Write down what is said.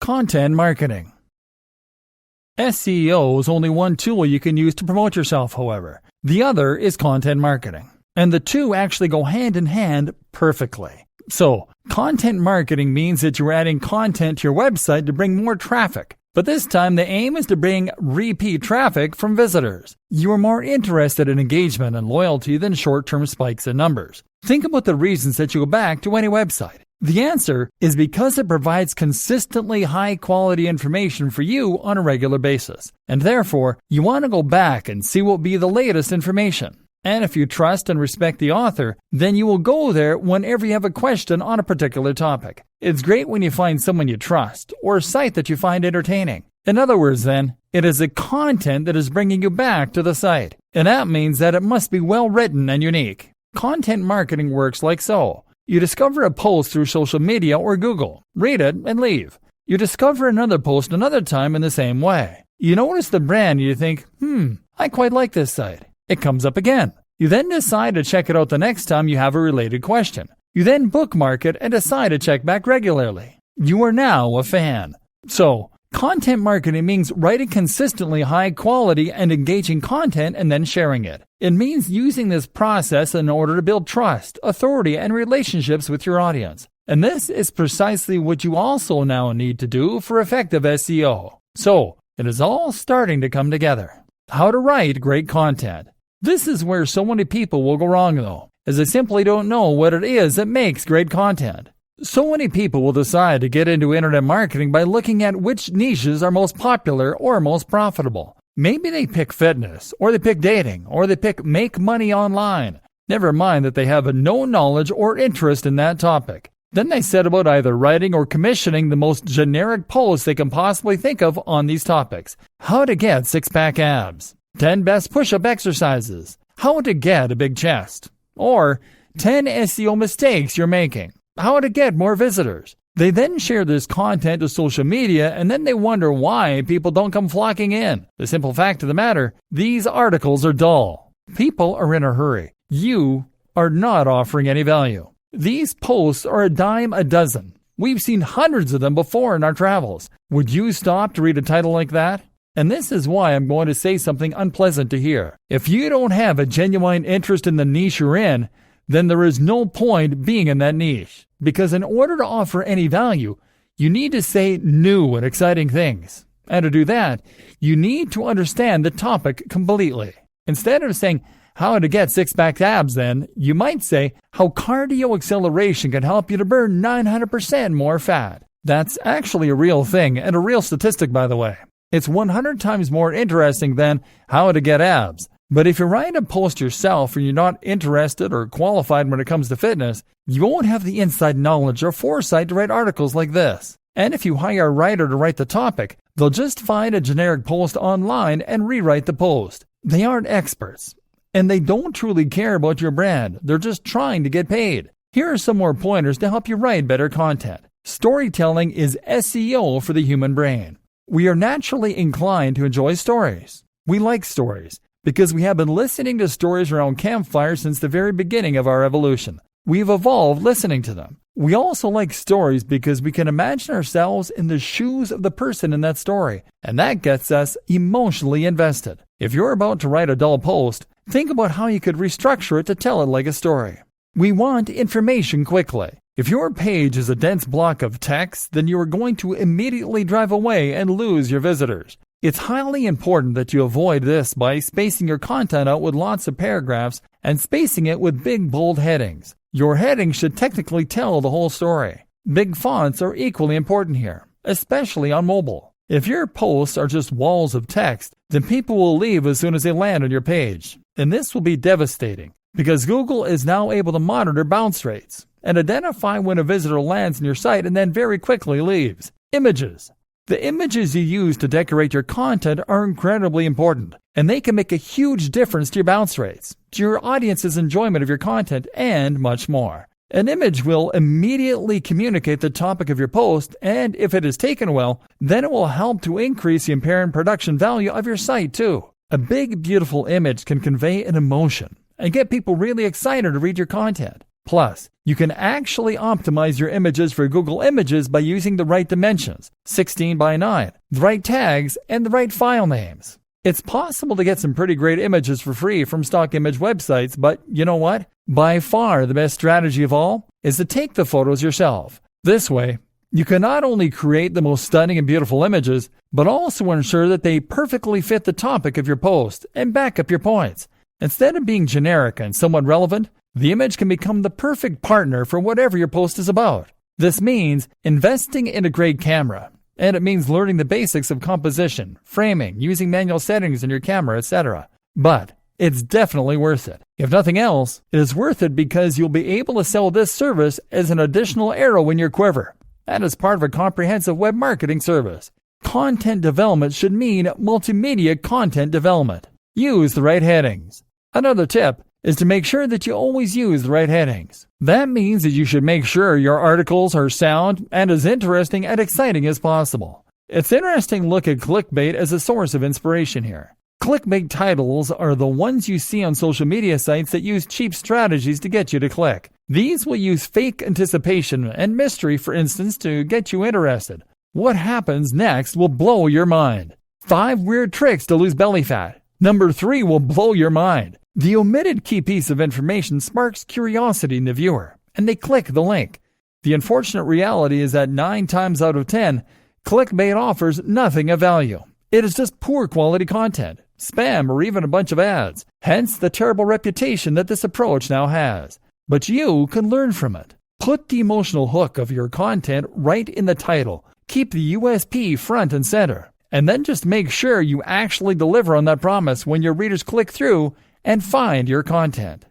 Content marketing. SEO is only one tool you can use to promote yourself, however. The other is content marketing. And the two actually go hand in hand perfectly. So, content marketing means that you're adding content to your website to bring more traffic. But this time, the aim is to bring repeat traffic from visitors. You are more interested in engagement and loyalty than short-term spikes in numbers. Think about the reasons that you go back to any website. The answer is because it provides consistently high-quality information for you on a regular basis. And therefore, you want to go back and see what will be the latest information. And if you trust and respect the author, then you will go there whenever you have a question on a particular topic. It's great when you find someone you trust or a site that you find entertaining. In other words, then, it is the content that is bringing you back to the site. And that means that it must be well written and unique. Content marketing works like so. You discover a post through social media or Google, read it, and leave. You discover another post another time in the same way. You notice the brand and you think, I quite like this site. It comes up again. You then decide to check it out the next time you have a related question. You then bookmark it and decide to check back regularly. You are now a fan. So, content marketing means writing consistently high quality and engaging content and then sharing it. It means using this process in order to build trust, authority, and relationships with your audience. And this is precisely what you also now need to do for effective SEO. So, it is all starting to come together. How to write great content. This is where so many people will go wrong though, as they simply don't know what it is that makes great content. So many people will decide to get into internet marketing by looking at which niches are most popular or most profitable. Maybe they pick fitness, or they pick dating, or they pick make money online. Never mind that they have no knowledge or interest in that topic. Then they set about either writing or commissioning the most generic posts they can possibly think of on these topics. How to get six-pack abs. 10 best push-up exercises. How to get a big chest. Or 10 SEO mistakes you're making. How to get more visitors. They then share this content to social media and then they wonder why people don't come flocking in. The simple fact of the matter, these articles are dull. People are in a hurry. You are not offering any value. These posts are a dime a dozen. We've seen hundreds of them before in our travels. Would you stop to read a title like that? And this is why I'm going to say something unpleasant to hear. If you don't have a genuine interest in the niche you're in, then there is no point being in that niche. Because in order to offer any value, you need to say new and exciting things. And to do that, you need to understand the topic completely. Instead of saying, how to get six-pack abs then, you might say, how cardio acceleration can help you to burn 900% more fat. That's actually a real thing, and a real statistic, by the way. It's 100 times more interesting than how to get abs. But if you write a post yourself and you're not interested or qualified when it comes to fitness, you won't have the inside knowledge or foresight to write articles like this. And if you hire a writer to write the topic, they'll just find a generic post online and rewrite the post. They aren't experts. And they don't truly care about your brand. They're just trying to get paid. Here are some more pointers to help you write better content. Storytelling is SEO for the human brain. We are naturally inclined to enjoy stories. We like stories because we have been listening to stories around campfires since the very beginning of our evolution. We've evolved listening to them. We also like stories because we can imagine ourselves in the shoes of the person in that story, and that gets us emotionally invested. If you're about to write a dull post, think about how you could restructure it to tell it like a story. We want information quickly. If your page is a dense block of text, then you are going to immediately drive away and lose your visitors. It's highly important that you avoid this by spacing your content out with lots of paragraphs and spacing it with big, bold headings. Your headings should technically tell the whole story. Big fonts are equally important here, especially on mobile. If your posts are just walls of text, then people will leave as soon as they land on your page. And this will be devastating because Google is now able to monitor bounce rates and identify when a visitor lands on your site and then very quickly leaves. Images. The images you use to decorate your content are incredibly important, and they can make a huge difference to your bounce rates, to your audience's enjoyment of your content, and much more. An image will immediately communicate the topic of your post, and if it is taken well, then it will help to increase the apparent production value of your site too. A big, beautiful image can convey an emotion and get people really excited to read your content. Plus, you can actually optimize your images for Google Images by using the right dimensions, 16 by 9, the right tags, and the right file names. It's possible to get some pretty great images for free from stock image websites, but you know what? By far the best strategy of all is to take the photos yourself. This way, you can not only create the most stunning and beautiful images, but also ensure that they perfectly fit the topic of your post and back up your points. Instead of being generic and somewhat relevant, the image can become the perfect partner for whatever your post is about. This means investing in a great camera, and it means learning the basics of composition, framing, using manual settings in your camera, etc. But it's definitely worth it. If nothing else, it is worth it because you'll be able to sell this service as an additional arrow in your quiver, and as part of a comprehensive web marketing service. Content development should mean multimedia content development. Use the right headings. Another tip is to make sure that you always use the right headings. That means that you should make sure your articles are sound and as interesting and exciting as possible. It's interesting to look at clickbait as a source of inspiration here. Clickbait titles are the ones you see on social media sites that use cheap strategies to get you to click. These will use fake anticipation and mystery, for instance, to get you interested. What happens next will blow your mind. 5 weird tricks to lose belly fat. Number 3 will blow your mind. The omitted key piece of information sparks curiosity in the viewer, and they click the link. The unfortunate reality is that 9 times out of 10, clickbait offers nothing of value. It is just poor quality content, spam, or even a bunch of ads. Hence the terrible reputation that this approach now has. But you can learn from it. Put the emotional hook of your content right in the title. Keep the USP front and center. And then just make sure you actually deliver on that promise when your readers click through and find your content.